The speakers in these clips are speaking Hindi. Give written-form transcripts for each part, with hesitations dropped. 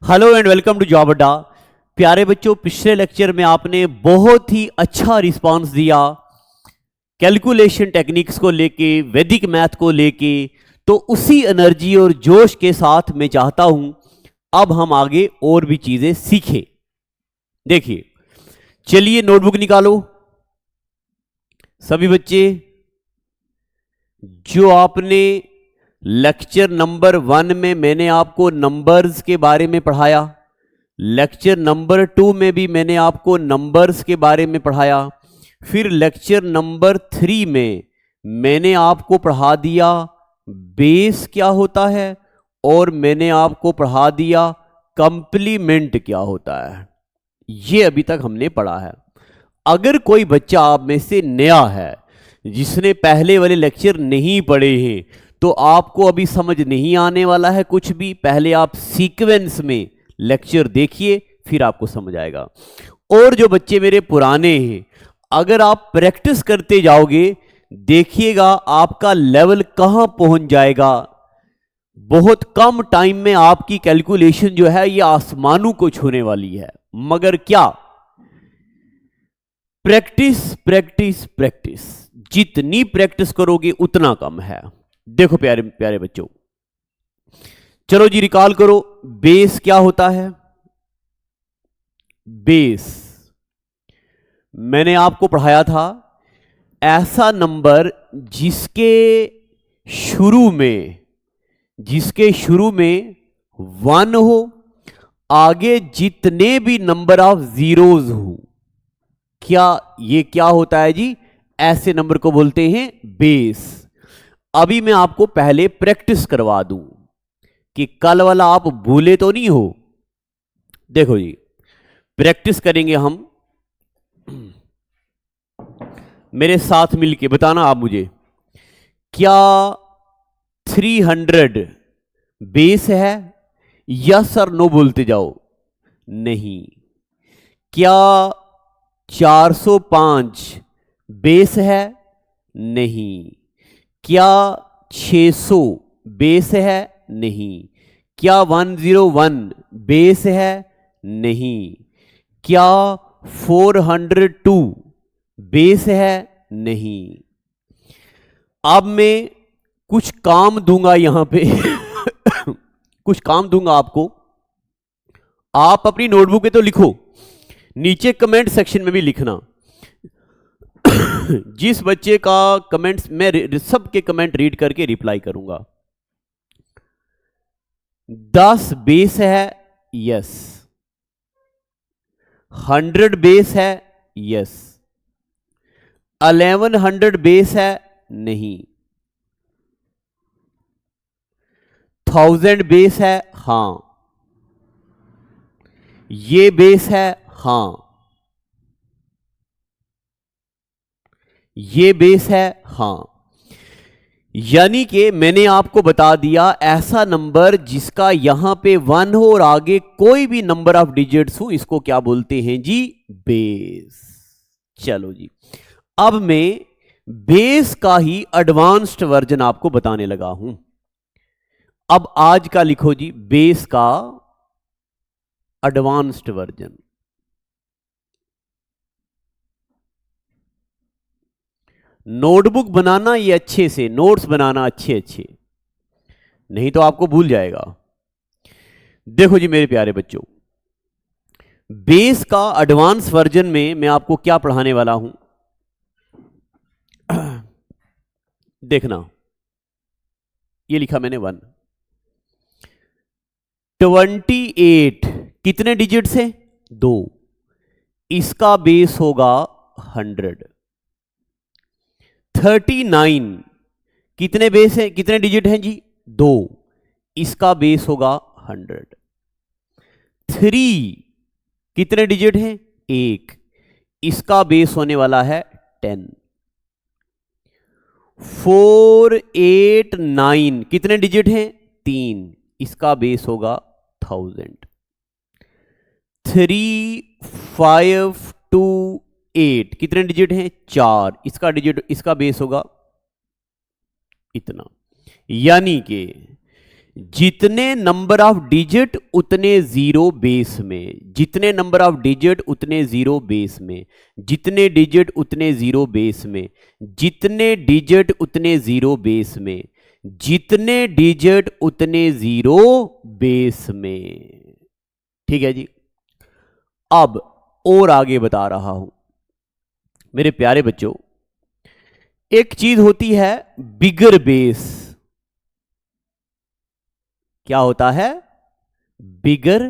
Hello and welcome to job Adda. प्यारे बच्चों, पिछले लेक्चर में आपने बहुत ही अच्छा रिस्पांस दिया कैलकुलेशन टेक्निक्स को लेके, वैदिक मैथ को लेके। तो उसी एनर्जी और जोश के साथ मैं चाहता हूं अब हम आगे और भी चीजें सीखें। देखिए, चलिए नोटबुक निकालो सभी बच्चे। जो आपने लेक्चर नंबर 1 में मैंने आपको नंबर्स के बारे में पढ़ाया, लेक्चर नंबर 2 में भी मैंने आपको नंबर्स के बारे में पढ़ाया, फिर लेक्चर नंबर 3 में मैंने आपको पढ़ा दिया बेस क्या होता है और मैंने आपको पढ़ा दिया कंप्लीमेंट क्या होता है। ये अभी तक हमने पढ़ा है। अगर कोई बच्चा आप में से नया है जिसने पहले वाले लेक्चर नहीं पढ़े हैं तो आपको अभी समझ नहीं आने वाला है कुछ भी। पहले आप सीक्वेंस में लेक्चर देखिए, फिर आपको समझ आएगा। और जो बच्चे मेरे पुराने हैं, अगर आप प्रैक्टिस करते जाओगे देखिएगा आपका लेवल कहां पहुंच जाएगा। बहुत कम टाइम में आपकी कैलकुलेशन जो है ये आसमानों को छूने वाली है। मगर क्या? Practice practice practice. जितनी प्रैक्टिस करोगे उतना कम है। देखो प्यारे प्यारे बच्चों, चलो जी रिकॉल करो, बेस क्या होता है। बेस मैंने आपको पढ़ाया था ऐसा नंबर जिसके शुरू में 1 हो, आगे जितने भी नंबर ऑफ जीरोज हो। ये क्या होता है जी? ऐसे नंबर को बोलते हैं बेस। अभी मैं आपको पहले प्रैक्टिस करवा दूं कि कल वाला आप भूले तो नहीं हो। देखो जी, प्रैक्टिस करेंगे हम। मेरे साथ मिलके बताना आप मुझे, क्या 300 बेस है? यस और नो बोलते जाओ। नहीं। क्या 405 बेस है? नहीं। क्या 600 बेस है? नहीं। क्या 101 बेस है? नहीं। क्या 402 बेस है? नहीं। अब मैं कुछ काम दूंगा यहां पे कुछ काम दूंगा आपको। आप अपनी नोटबुक पे तो लिखो, नीचे कमेंट सेक्शन में भी लिखना। जिस बच्चे का कमेंट्स, मैं सबके कमेंट रीड करके रिप्लाई करूंगा। 10 बेस है? यस। 100 बेस है? यस। 1100 बेस है? नहीं। 1000 बेस है? हां। ये बेस है? हां। ये बेस है? हां। यानी कि मैंने आपको बता दिया ऐसा नंबर जिसका यहां पे 1 हो और आगे कोई भी नंबर ऑफ डिजिट्स हो, इसको क्या बोलते हैं जी? बेस। चलो जी, अब मैं बेस का ही एडवांस्ड वर्जन आपको बताने लगा हूं। अब आज का लिखो जी, बेस का एडवांस्ड वर्जन। नोटबुक बनाना ये अच्छे से, नोट्स बनाना अच्छे अच्छे, नहीं तो आपको भूल जाएगा। देखो जी मेरे प्यारे बच्चों, बेस का एडवांस वर्जन में मैं आपको क्या पढ़ाने वाला हूं देखना। ये लिखा मैंने 1। 28 कितने डिजिट से? 2। इसका बेस होगा 100। 39 कितने बेस है, कितने डिजिट हैं जी? 2। इसका बेस होगा 100। 3 कितने डिजिट हैं? 1। इसका बेस होने वाला है 10। 4 8 9 कितने डिजिट हैं? 3। इसका बेस होगा 1000। 3 5 2 8 कितने डिजिट हैं? 4। इसका बेस होगा इतना। यानी कि जितने नंबर ऑफ डिजिट उतने जीरो बेस में, जितने नंबर ऑफ डिजिट उतने जीरो बेस में, जितने डिजिट उतने जीरो बेस में, जितने डिजिट उतने जीरो बेस में, जितने डिजिट उतने जीरो बेस में। ठीक है जी। अब और आगे बता रहा हूं मेरे प्यारे बच्चों, एक चीज होती है बिगर बेस। क्या होता है? बिगर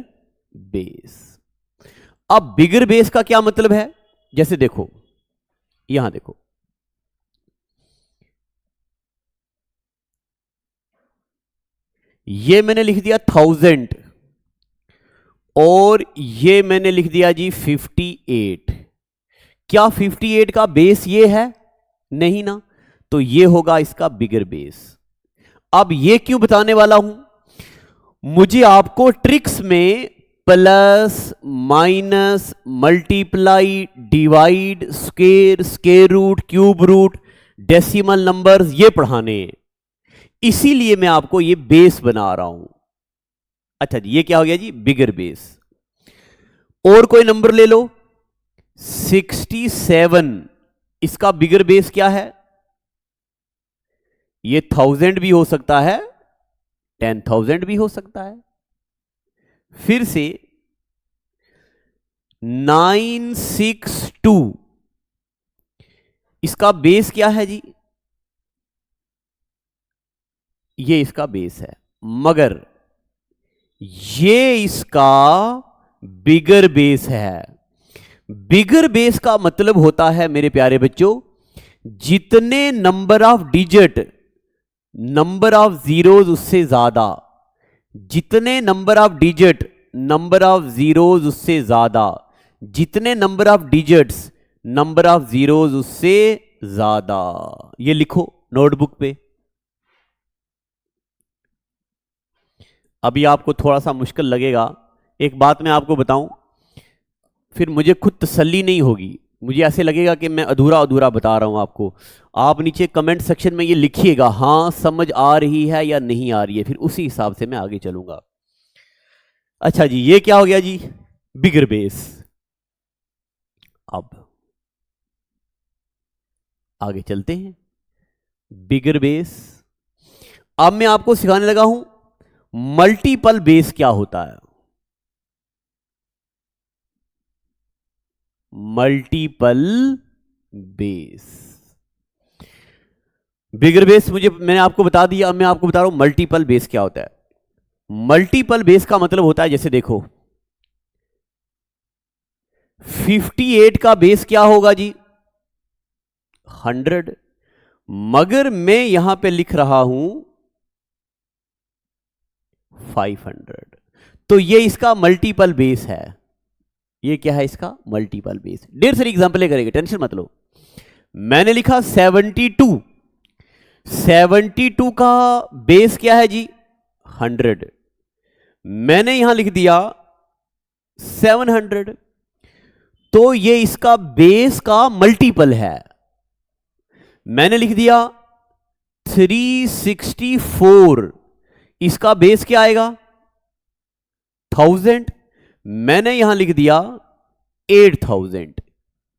बेस। अब बिगर बेस का क्या मतलब है? जैसे देखो, यहां देखो, ये मैंने लिख दिया 1000 और ये मैंने लिख दिया जी 58। क्या 58 का बेस ये है? नहीं ना, तो ये होगा इसका बिगर बेस। अब ये क्यों बताने वाला हूं? मुझे आपको ट्रिक्स में plus, minus, multiply, divide, square, square root, cube root, decimal numbers ये पढ़ाने हैं, इसीलिए मैं आपको ये बेस बना रहा हूं। अच्छा जी, ये क्या हो गया जी? बिगर बेस। और कोई नंबर ले लो, 67, इसका बिगर बेस क्या है? ये 1000 भी हो सकता है, 10,000 भी हो सकता है। फिर से 962, इसका बेस क्या है जी? ये इसका बेस है, मगर ये इसका बिगर बेस है। बिगर बेस का मतलब होता है मेरे प्यारे बच्चों, जितने number of digit, number of zeros उससे ज्यादा, जितने number of digit, number of zeros उससे ज्यादा, जितने number of digits, number of zeros उससे ज्यादा। ये लिखो नोटबुक पे। अभी आपको थोड़ा सा मुश्किल लगेगा, एक बात मैं आपको बताऊं, फिर मुझे खुद तसल्ली नहीं होगी, मुझे ऐसे लगेगा कि मैं अधूरा अधूरा बता रहा हूं आपको। आप नीचे कमेंट सेक्शन में ये लिखिएगा, हां समझ आ रही है या नहीं आ रही है, फिर उसी हिसाब से मैं आगे चलूंगा। अच्छा जी, ये क्या हो गया जी? बिगर बेस। अब आगे चलते हैं, बिगर बेस। अब मैं आपको सिखाने लगा हूं मल्टीपल बेस क्या होता है। मल्टीपल बेस, बिगर बेस मैंने आपको बता दिया, अब मैं आपको बता रहा हूं मल्टीपल बेस क्या होता है। मल्टीपल बेस का मतलब होता है, जैसे देखो 58 का बेस क्या होगा जी? 100, मगर मैं यहां पे लिख रहा हूं 500, तो ये इसका मल्टीपल बेस है। ये क्या है? इसका मल्टीपल बेस। ढेर सारी एग्जांपलें करेंगे, टेंशन मत लो। मैंने लिखा 72, 72 का बेस क्या है जी? 100, मैंने यहां लिख दिया 700, तो ये इसका बेस का मल्टीपल है। मैंने लिख दिया 364, इसका बेस क्या आएगा? 1000, मैंने यहां लिख दिया 8000,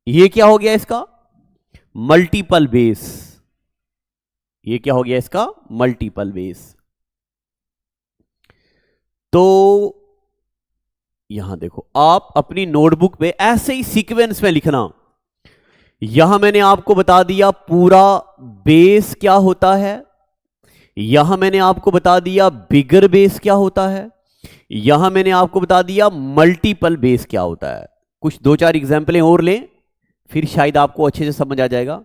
ये क्या हो गया? इसका मल्टीपल बेस। ये क्या हो गया? इसका मल्टीपल बेस। तो यहां देखो, आप अपनी नोटबुक पे ऐसे ही सीक्वेंस में लिखना। यहां मैंने आपको बता दिया पूरा बेस क्या होता है, यहां मैंने आपको बता दिया बिगर बेस क्या होता है, यहां मैंने आपको बता दिया मल्टीपल बेस क्या होता है। कुछ 2-4 एग्जाम्पलें और लें, फिर शायद आपको अच्छे से समझ आ जाएगा।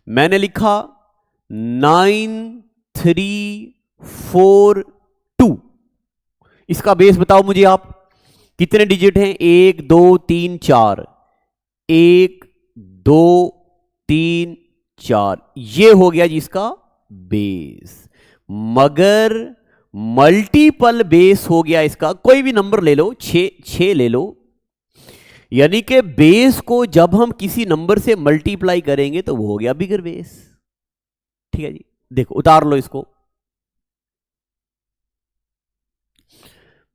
मैंने लिखा 9342, इसका बेस बताओ मुझे आप, कितने डिजिट हैं? 1 2 3 4, 1 2 3 4, ये हो गया जी इसका बेस। मगर मल्टीपल बेस हो गया इसका, कोई भी नंबर ले लो, 6 ले लो, यानी कि बेस को जब हम किसी नंबर से मल्टीप्लाई करेंगे तो वो हो गया बिगर बेस। ठीक है जी, देखो उतार लो इसको,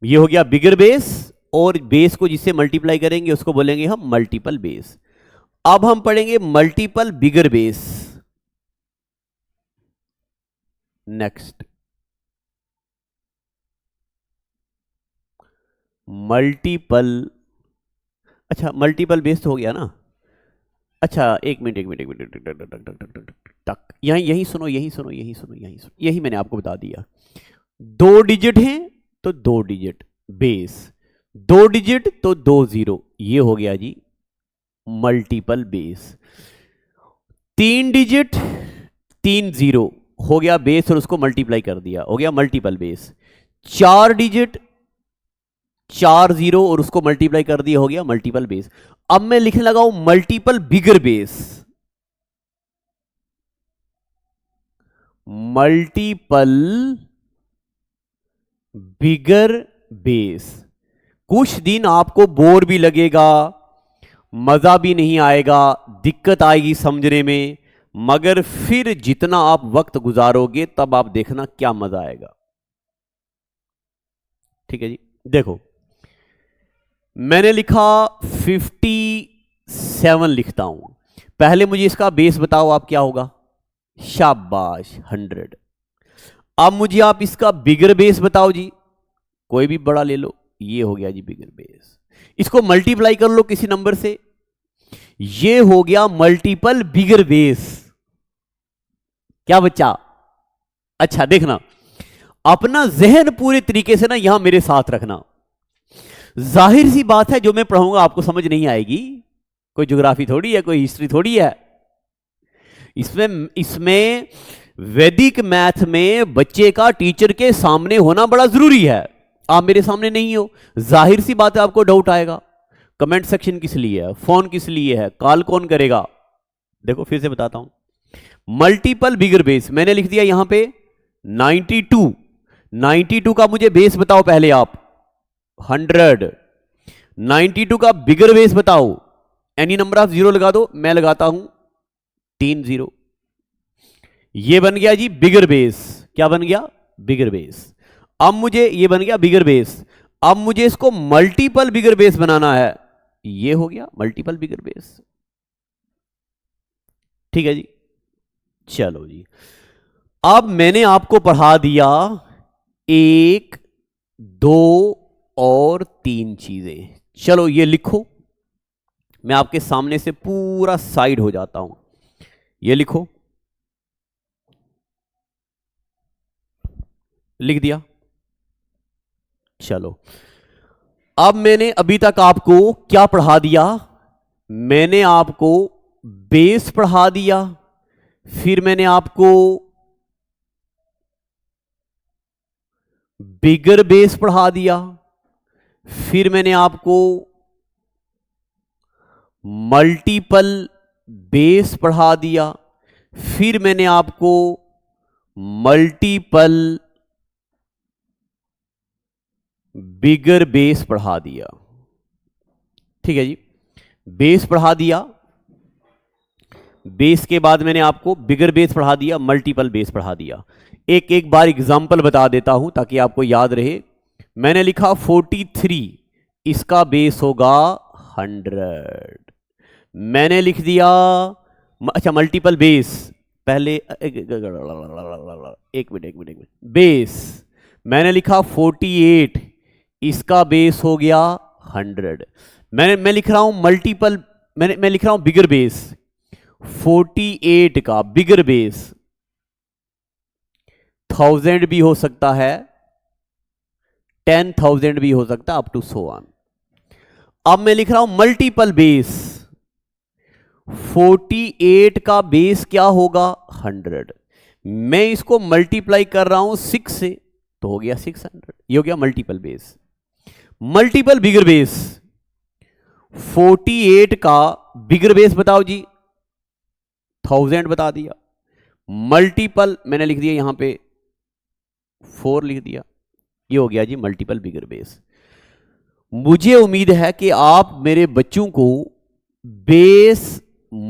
ये हो गया बिगर बेस, और बेस को जिससे मल्टीप्लाई करेंगे उसको बोलेंगे हम मल्टीपल बेस। अब हम पढ़ेंगे मल्टीपल बिगर बेस। नेक्स्ट, मल्टीपल, अच्छा मल्टीपल बेस तो हो गया ना। अच्छा एक मिनट एक मिनट एक मिनट, टक टक टक टक टक टक टक, यहीं यहीं सुनो यहीं सुनो यहीं सुनो यहीं सुनो, यही मैंने आपको बता दिया। 2 डिजिट हैं तो 2 डिजिट बेस, 2 डिजिट तो 2 जीरो, ये हो गया जी मल्टीपल बेस। 3 डिजिट 3 जीरो हो गया बेस, और उसको मल्टीप्लाई कर दिया, हो गया मल्टीपल बेस। 4 डिजिट 4 जीरो और उसको मल्टीप्लाई कर दिया, हो गया मल्टीपल बेस। अब मैं लिखने लगा हूं मल्टीपल बिगर बेस। मल्टीपल बिगर बेस। कुछ दिन आपको बोर भी लगेगा, मजा भी नहीं आएगा, दिक्कत आएगी समझने में, मगर फिर जितना आप वक्त गुजारोगे तब आप देखना क्या मजा आएगा। ठीक है जी, देखो मैंने लिखा 57 लिखता हूं, पहले मुझे इसका बेस बताओ आप क्या होगा। शाबाश 100। अब मुझे आप इसका बिगर बेस बताओ जी, कोई भी बड़ा ले लो, ये हो गया जी बिगर बेस। इसको मल्टीप्लाई कर लो किसी नंबर से, ये हो गया मल्टीपल बिगर बेस। क्या बच्चा, अच्छा देखना, अपना जहन पूरे तरीके से ना यहां मेरे साथ रखना। जाहिर सी बात है जो मैं पढ़ाऊंगा आपको समझ नहीं आएगी, कोई ज्योग्राफी थोड़ी है, कोई हिस्ट्री थोड़ी है। इसमें वैदिक मैथ में बच्चे का टीचर के सामने होना बड़ा जरूरी है। आप मेरे सामने नहीं हो, जाहिर सी बात है आपको डाउट आएगा। कमेंट सेक्शन किस लिए है, फोन किस लिए है, कॉल कौन करेगा। देखो फिर से बताता हूं, मल्टीपल बिगर बेस मैंने लिख दिया यहां पे 92। 92 का मुझे बेस बताओ पहले आप, 100। 92 का बिगर बेस बताओ, एनी नंबर ऑफ जीरो लगा दो, मैं लगाता हूं 3 जीरो। ये बन गया जी बिगर बेस। क्या बन गया, बिगर बेस। अब मुझे ये बन गया बिगर बेस, अब मुझे इसको मल्टीपल बिगर बेस बनाना है, ये हो गया मल्टीपल बिगर बेस। ठीक है जी, चलो जी, अब मैंने आपको पढ़ा दिया 1 2 और 3 चीजें। चलो ये लिखो, मैं आपके सामने से पूरा साइड हो जाता हूं, ये लिखो, लिख दिया। चलो अब मैंने अभी तक आपको क्या पढ़ा दिया, मैंने आपको बेस पढ़ा दिया, फिर मैंने आपको बिगर बेस पढ़ा दिया, फिर मैंने आपको मल्टीपल बेस पढ़ा दिया, फिर मैंने आपको मल्टीपल बिगर बेस पढ़ा दिया। ठीक है जी, बेस पढ़ा दिया, बेस के बाद मैंने आपको बिगर बेस पढ़ा दिया, मल्टीपल बेस पढ़ा दिया। एक एक बार एग्जांपल बता देता हूं ताकि आपको याद रहे। मैंने लिखा 43, इसका बेस होगा 100। मैंने लिख दिया, अच्छा मल्टीपल बेस, पहले एक मिनट, बेस मैंने लिखा 48, इसका बेस हो गया 100। मैं लिख रहा हूं मल्टीपल, मैं लिख रहा हूं बिगर बेस, 48 का बिगर बेस 1000 भी हो सकता है, 10,000 भी हो सकता है, अप टू सो ऑन। अब मैं लिख रहा हूं मल्टीपल बेस, 48 का बेस क्या होगा 100। मैं इसको मल्टीप्लाई कर रहा हूं 6 से, तो हो गया 600, ये हो गया मल्टीपल बेस। मल्टीपल बिगर बेस, 48 का बिगर बेस बताओ जी, 1000 बता दिया, मल्टीपल मैंने लिख दिया यहां पे 4 लिख दिया, ये हो गया जी मल्टीपल बिगर बेस। मुझे उम्मीद है कि आप मेरे बच्चों को बेस,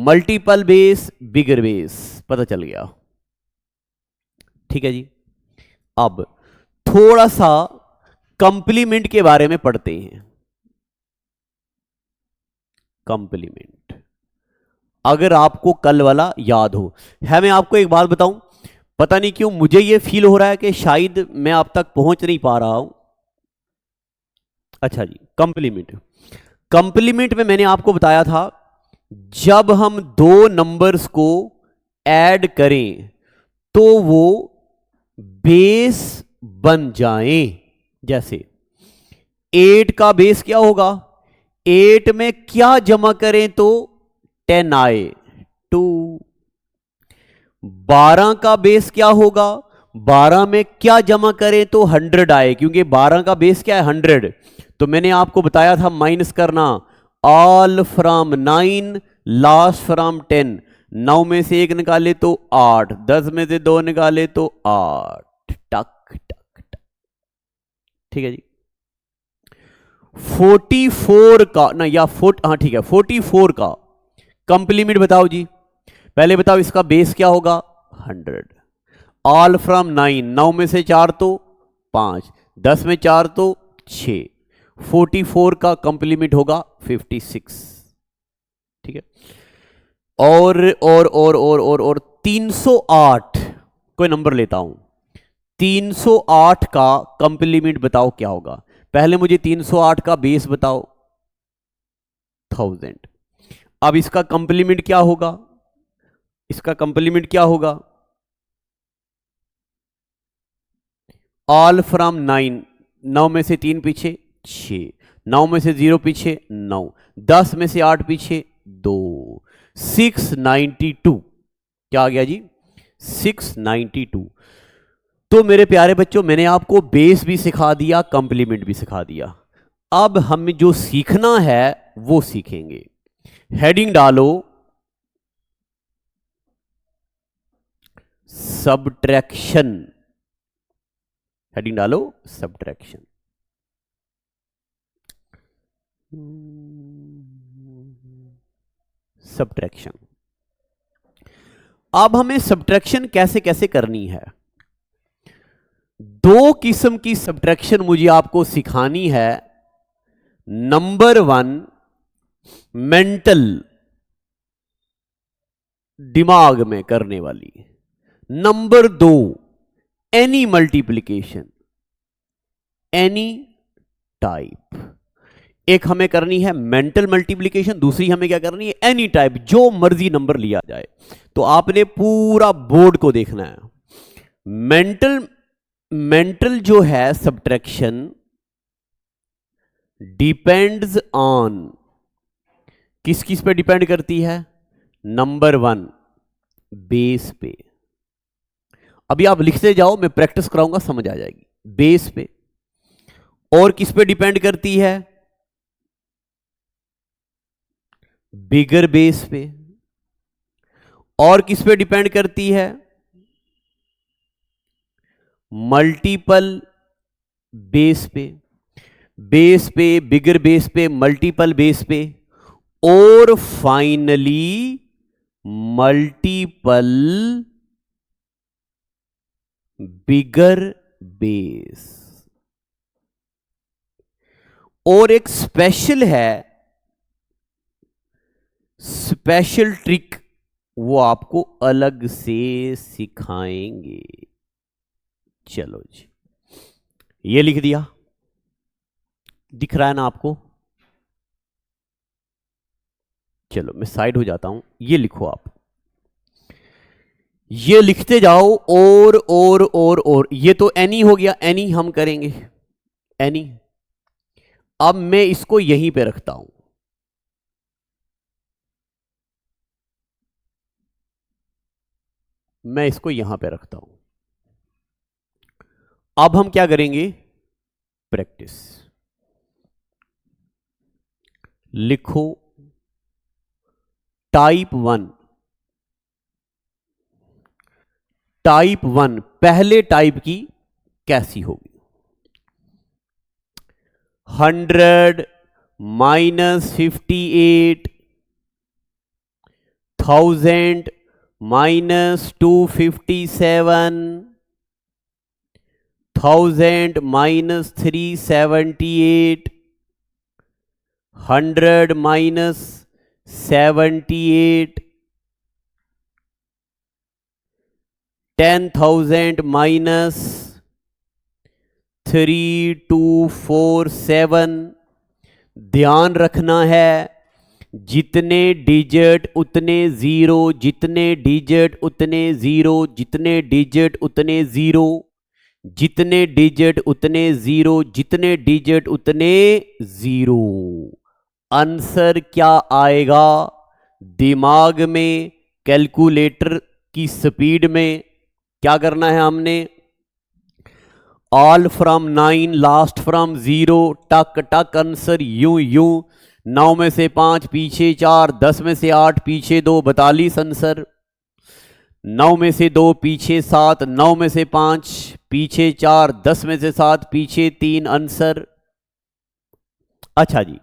मल्टीपल बेस, बिगर बेस पता चल गया। ठीक है जी, अब थोड़ा सा कंप्लीमेंट के बारे में पढ़ते हैं। कंप्लीमेंट, अगर आपको कल वाला याद हो। है, मैं आपको एक बात बताऊं, पता नहीं क्यों मुझे यह फील हो रहा है कि शायद मैं आप तक पहुंच नहीं पा रहा हूं। अच्छा जी, कंप्लीमेंट। कंप्लीमेंट में मैंने आपको बताया था, जब हम दो नंबर्स को ऐड करें तो वो बेस बन जाएं। जैसे 8 का बेस क्या होगा, 8 में क्या जमा करें तो 10 आए, 2। 12 का बेस क्या होगा, 12 में क्या जमा करें तो 100 आए, क्योंकि 12 का बेस क्या है, 100। तो मैंने आपको बताया था माइनस करना, ऑल फ्रॉम 9 लास्ट फ्रॉम 10। 9 में से 1 निकाले तो 8, 10 में से 2 निकाले तो 8, टक टक टक। ठीक है जी। 44 का ना, या हाँ ठीक है, 44 का कंप्लीमेंट बताओ जी। पहले बताओ इसका बेस क्या होगा, 100। ऑल फ्रॉम 9, 9 में से 4 तो 5, 10 में 4 तो 6। 44 का कंप्लीमेंट होगा 56। ठीक है। और 308 कोई नंबर लेता हूं, 308 का कंप्लीमेंट बताओ क्या होगा। पहले मुझे 308 का बेस बताओ, 1000। अब इसका कंप्लीमेंट क्या होगा, इसका कंप्लीमेंट क्या होगा, ऑल फ्रॉम 9, 9 में से 3 पीछे 6, 9 में से 0 पीछे 9, 10 में से 8 पीछे 2, 692। क्या आ गया जी, 692। तो मेरे प्यारे बच्चों, मैंने आपको बेस भी सिखा दिया, कंप्लीमेंट भी सिखा दिया। अब हमें जो सीखना है वो सीखेंगे। हेडिंग डालो, सब्ट्रैक्शन। हेडिंग डालो, सब्ट्रैक्शन। सब्ट्रैक्शन। अब हमें सब्ट्रैक्शन कैसे कैसे करनी है। दो किस्म की सब्ट्रैक्शन मुझे आपको सिखानी है। नंबर 1 मेंटल, दिमाग में करने वाली। Number 2 any multiplication, any type. एक हमें करनी है मेंटल मल्टीप्लिकेशन, दूसरी हमें क्या करनी है, एनी टाइप, जो मर्जी नंबर लिया जाए। तो आपने पूरा बोर्ड को देखना है। मेंटल जो है सब्ट्रैक्शन डिपेंड्स ऑन, किस किस पे डिपेंड करती है, नंबर 1 बेस पे। अभी आप लिखते जाओ, मैं प्रैक्टिस कराऊंगा, समझ आ जाएगी। बेस पे। और किस पे डिपेंड करती है, बिगर बेस पे। और किस पे डिपेंड करती है, मल्टीपल बेस पे। बेस पे, बिगर बेस पे, मल्टीपल बेस पे, और फाइनली मल्टीपल बिगर बेस। और एक स्पेशल है, स्पेशल ट्रिक, वो आपको अलग से सिखाएंगे। चलो जी, ये लिख दिया, दिख रहा है ना आपको। चलो मैं साइड हो जाता हूं, ये लिखो आप, ये लिखते जाओ। और ये तो एनी हो गया, एनी हम करेंगे, एनी। अब मैं इसको यहीं पे रखता हूं, मैं इसको यहां पे रखता हूं। अब हम क्या करेंगे, प्रैक्टिस। लिखो टाइप 1। टाइप 1 पहले टाइप की कैसी होगी, 100 minus 58, 1000 minus 257, 1000 minus 378, 100 minus 78, 10,000 minus 3247। ध्यान रखना है, जितने डिजिट उतने जीरो, जितने डिजिट उतने जीरो, जितने डिजिट उतने जीरो, जितने डिजिट उतने जीरो, जितने डिजिट उतने जीरो। आंसर क्या आएगा? दिमाग में, कैलकुलेटर की स्पीड में क्या करना है हमने? ऑल फ्रॉम 9, लास्ट फ्रॉम 0, टक टक आंसर यूं यूं। 9 में से 5 पीछे 4, 10 में से 8 पीछे 2, 42 आंसर। 9 में से 2 पीछे 7, 9 में से 5 पीछे 4, 10 में से 7 पीछे 3 आंसर। अच्छा जी,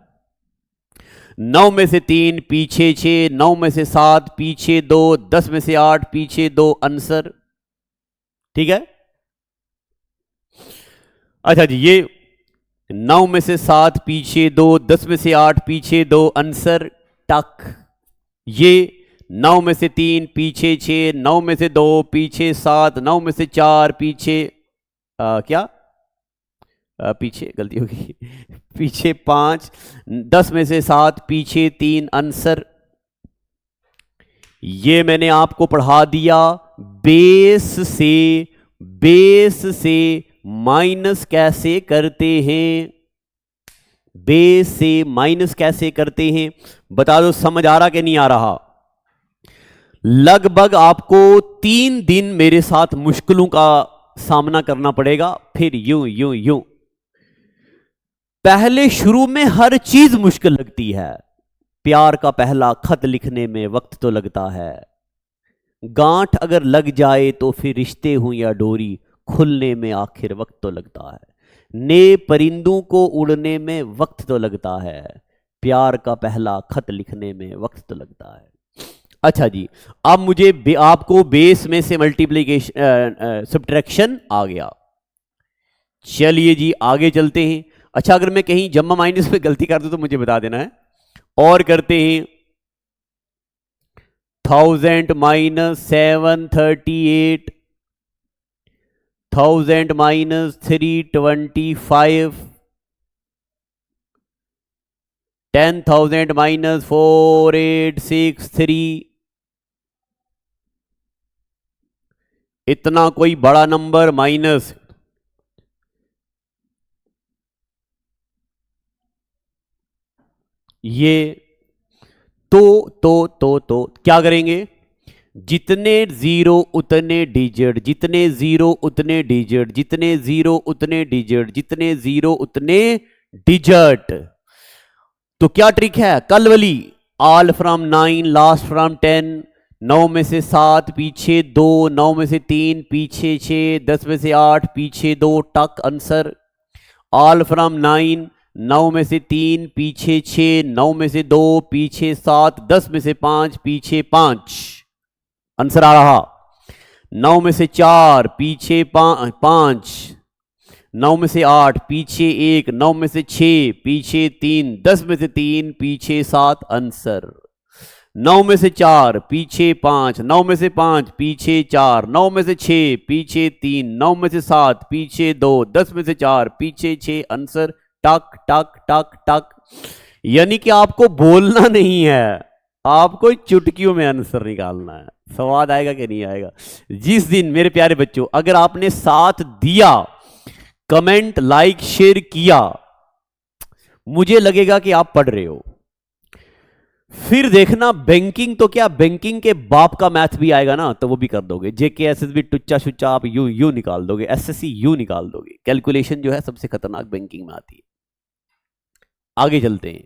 9 में से 3 पीछे 6, 9 में से 7 पीछे 2, 10 में से 8 पीछे 2 आंसर। ठीक है। अच्छा जी, ये 9 में से 7 पीछे 2, 10 में से 8 पीछे 2 आंसर टक। ये 9 में से 3 पीछे 6, 9 में से 2 पीछे 7, 9 में से 4 पीछे पीछे गलती होगी पीछे 5, 10 में से 7 पीछे 3 आंसर। ये मैंने आपको पढ़ा दिया। बेस से माइनस कैसे करते हैं, बेस से माइनस कैसे करते हैं, बता दो। समझ आ रहा कि नहीं आ रहा? लगभग आपको 3 दिन मेरे साथ मुश्किलों का सामना करना पड़ेगा। फिर यूं यूं यूं। पहले शुरू में हर चीज मुश्किल लगती है। प्यार का पहला खत लिखने में वक्त तो लगता है। गांठ अगर लग जाए तो फिर रिश्ते हों या डोरी, खुलने में आखिर वक्त तो लगता है। नए परिंदों को उड़ने में वक्त तो लगता है। प्यार का पहला खत लिखने में वक्त तो लगता है। अच्छा जी, अब मुझे आपको बेस में से मल्टीप्लिकेशन सब्ट्रैक्शन आ गया। चलिए जी आगे चलते हैं। अच्छा, अगर मैं कहीं जम्मा माइनस में गलती कर दूं तो मुझे बता देना है। और करते हैं 1000 माइनस 738, 1000 माइनस 325, 10,000 माइनस 4863। इतना कोई बड़ा नंबर माइनस, ये तो क्या करेंगे? जितने जीरो उतने डिजिट, जितने जीरो उतने डिजिट, जितने जीरो उतने डिजिट, जितने जीरो उतने डिजिट। तो क्या ट्रिक है? कल वाली, ऑल फ्रॉम 9, लास्ट फ्रॉम 10, 9 में से 7 पीछे 2, 9 में से 3 पीछे 6, 10 में से 8 पीछे 2 टक आंसर। ऑल फ्रॉम 9, 9 में से 3 पीछे 6, 9 में से 2 पीछे 7, 10 में से 5 पीछे 5 आंसर आ रहा। 9 में से 4 पीछे 5, 9 में से 8 पीछे 1, 9 में से 6 पीछे 3, 10 में से 3 पीछे 7 आंसर। 9 में से 4 पीछे 5, 9 में से 5 पीछे 4, 9 में से 6 पीछे 3, 9 में से 7 पीछे 2, 10 में से 4 पीछे 6 आंसर टक टक टक टक। यानी कि आपको बोलना नहीं है, आपको चुटकियों में आंसर निकालना है। स्वाद आएगा कि नहीं आएगा? जिस दिन मेरे प्यारे बच्चों अगर आपने साथ दिया, कमेंट लाइक शेयर किया, मुझे लगेगा कि आप पढ़ रहे हो। फिर देखना बैंकिंग, तो क्या बैंकिंग के बाप का मैथ भी आएगा ना, तो वो भी कर दोगे। जेके एसएसबी टुच्चा शुच्चा आप यू निकाल दोगे, एसएससी यू निकाल दोगे। कैलकुलेशन जो है सबसे खतरनाक बैंकिंग में आती है। आगे चलते हैं।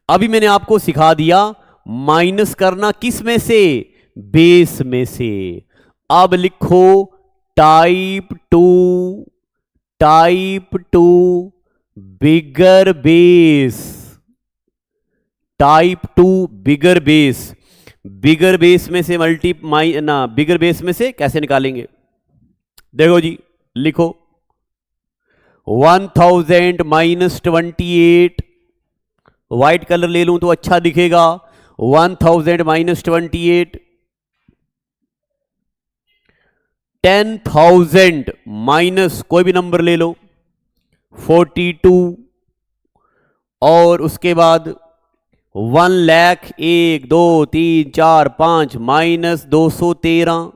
अभी मैंने आपको सिखा दिया माइनस करना किस में से? बेस में से। अब लिखो टाइप 2 बिगर बेस, टाइप 2 बिगर बेस। बिगर बेस में से बिगर बेस में से कैसे निकालेंगे? देखो जी, लिखो 1000 माइनस 28, व्हाइट कलर ले लूं तो अच्छा दिखेगा। 1000 माइनस 28, 10,000 माइनस कोई भी नंबर ले लो 42, और उसके बाद 1 लाख 1 2 3 4 5 माइनस 213।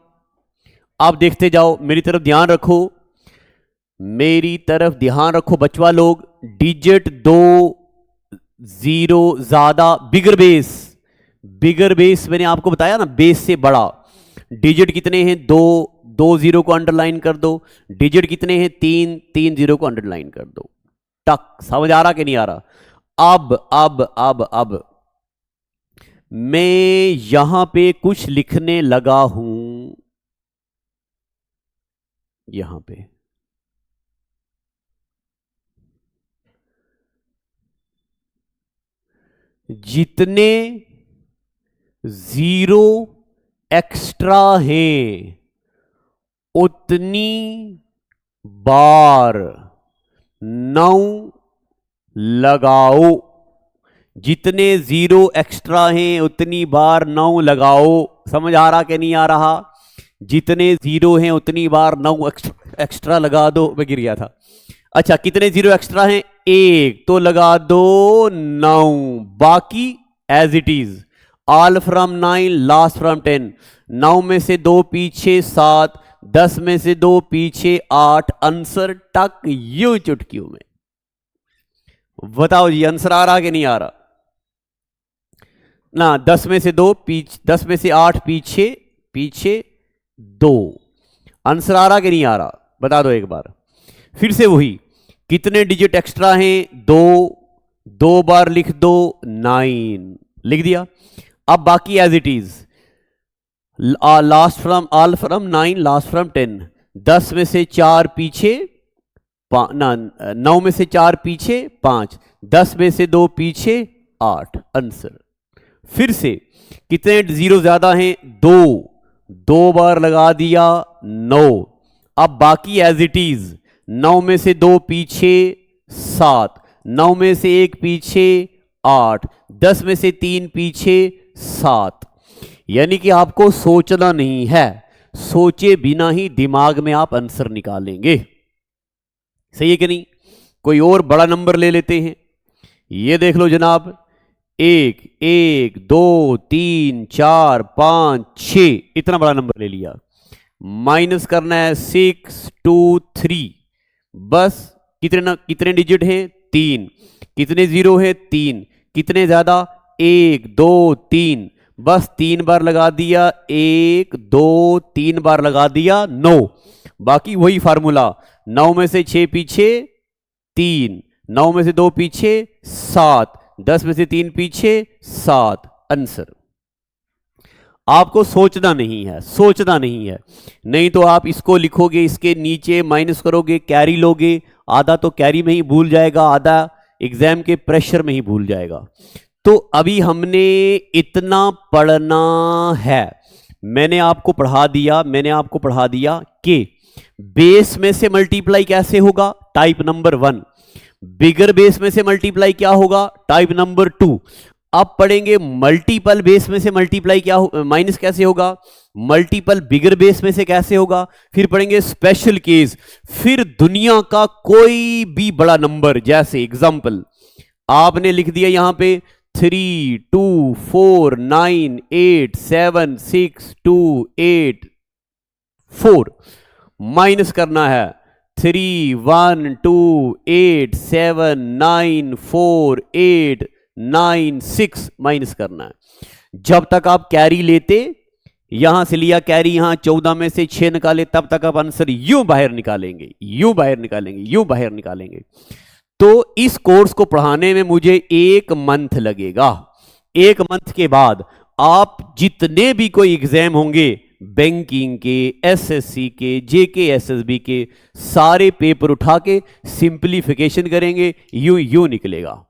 आप देखते जाओ, मेरी तरफ ध्यान रखो, मेरी तरफ ध्यान रखो बचवा लोग। डिजिट 2 0 ज्यादा, बिगर बेस, बिगर बेस मैंने आपको बताया ना, बेस से बड़ा। डिजिट कितने हैं? 2, 2 0 को अंडरलाइन कर दो। डिजिट कितने हैं? 3, 3 0 को अंडरलाइन कर दो। टक, समझ आ रहा कि नहीं आ रहा? अब मैं यहां पे कुछ लिखने लगा हूं, यहां पे जितने जीरो एक्स्ट्रा हैं उतनी बार 9 लगाओ। जितने जीरो एक्स्ट्रा हैं उतनी बार 9 लगाओ। समझ आ रहा कि नहीं आ रहा? जितने जीरो हैं उतनी बार 9 एक्स्ट्रा लगा दो। मैं गिर गया था। अच्छा, कितने जीरो एक्स्ट्रा हैं? 1, तो लगा दो 9, बाकी as it is. All from 9, last from 10। 9 में से 2 पीछे 7, 10 में से 2 पीछे 8। आंसर टक यूं चुटकियों में। बताओ जी, आंसर आ रहा कि नहीं आ रहा ना? 10 में से 2 पीछे, 10 में से 8 पीछे, पीछे 2। आंसर आ रहा कि नहीं आ रहा? बता दो एक बार। फिर से वही, कितने डिजिट एक्स्ट्रा हैं? 2, 2 बार लिख दो 9, लिख दिया। अब बाकी as it is, last from, all from 9, last from 10। 10 में से 4 पीछे, 9 में से 4 पीछे 5, 10 में से 2 पीछे 8। आंसर फिर से, कितने जीरो ज्यादा हैं? 2, 2 बार लगा दिया 9। अब बाकी एज इट इज, 9 में से 2 पीछे 7, 9 में से 1 पीछे 8, 10 में से 3 पीछे 7। यानी कि आपको सोचना नहीं है, सोचे बिना ही दिमाग में आप आंसर निकालेंगे। सही है कि नहीं? कोई और बड़ा नंबर ले लेते हैं। ये देख लो जनाब, 1 1 2 3 4 5 6, इतना बड़ा नंबर ले लिया। माइनस करना है 6 2 3। बस कितने डिजिट हैं? 3। कितने जीरो हैं? 3। कितने ज्यादा? 1 2 3। बस 3 बार लगा दिया, 1 2 3 बार लगा दिया 9। बाकी वही फार्मूला, 9 में से 6 पीछे 3, 9 में से 2 पीछे 7, 10 में से 3 पीछे 7। आंसर आपको सोचना नहीं है, सोचना नहीं है। नहीं तो आप इसको लिखोगे, इसके नीचे माइनस करोगे, कैरी लोगे, आधा तो कैरी में ही भूल जाएगा, आधा एग्जाम के प्रेशर में ही भूल जाएगा। तो अभी हमने इतना पढ़ना है। मैंने आपको पढ़ा दिया कि बेस में से मल्टीप्लाई कैसे होगा, टाइप नंबर 1। बिगर बेस में से मल्टीप्लाई क्या होगा, टाइप नंबर 2। अब पढ़ेंगे मल्टीपल बेस में से मल्टीप्लाई क्या माइनस कैसे होगा, मल्टीपल बिगर बेस में से कैसे होगा। फिर पढ़ेंगे स्पेशल केस, फिर दुनिया का कोई भी बड़ा नंबर, जैसे एग्जांपल आपने लिख दिया यहां पे 3 2 4 9 8 7 6 2 8 4। माइनस करना है 3 1 2 8 7 9 4 8 9 6, माइनस करना है। जब तक आप कैरी लेते, यहां से लिया कैरी, यहां 14 में से 6 निकाले, तब तक आप आंसर यूं बाहर निकालेंगे, यूं बाहर निकालेंगे, यूं बाहर निकालेंगे। तो इस कोर्स को पढ़ाने में मुझे 1 मंथ लगेगा। 1 मंथ के बाद आप जितने भी कोई एग्जाम होंगे, बैंकिंग के, एसएससी के, जेके एसएसबी के, सारे पेपर उठा के सिंपलीफिकेशन करेंगे, यूं निकलेगा।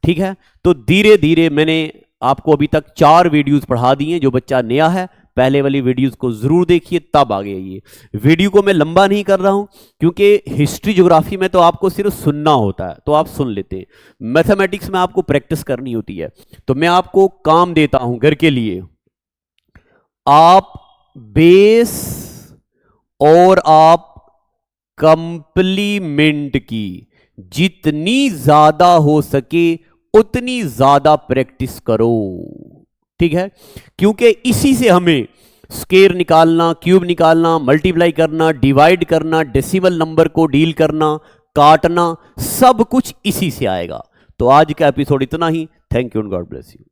ठीक है, तो धीरे धीरे मैंने आपको अभी तक 4 वीडियोस पढ़ा दी हैं। जो बच्चा नया है पहले वाली वीडियोस को जरूर देखिए, तब आगे आइए। वीडियो को मैं लंबा नहीं कर रहा हूं क्योंकि हिस्ट्री ज्योग्राफी में तो आपको सिर्फ सुनना होता है, तो आप सुन लेते हैं। मैथमेटिक्स में आपको प्रैक्टिस करनी होती है। तो मैं आपको काम देता हूं घर के लिए, आप बेस और आप कंप्लीमेंट की जितनी ज्यादा हो सके उतनी ज्यादा प्रैक्टिस करो, ठीक है? क्योंकि इसी से हमें स्क्वायर निकालना, क्यूब निकालना, मल्टीप्लाई करना, डिवाइड करना, डेसिमल नंबर को डील करना, काटना, सब कुछ इसी से आएगा। तो आज का एपिसोड इतना ही। Thank you and God bless you.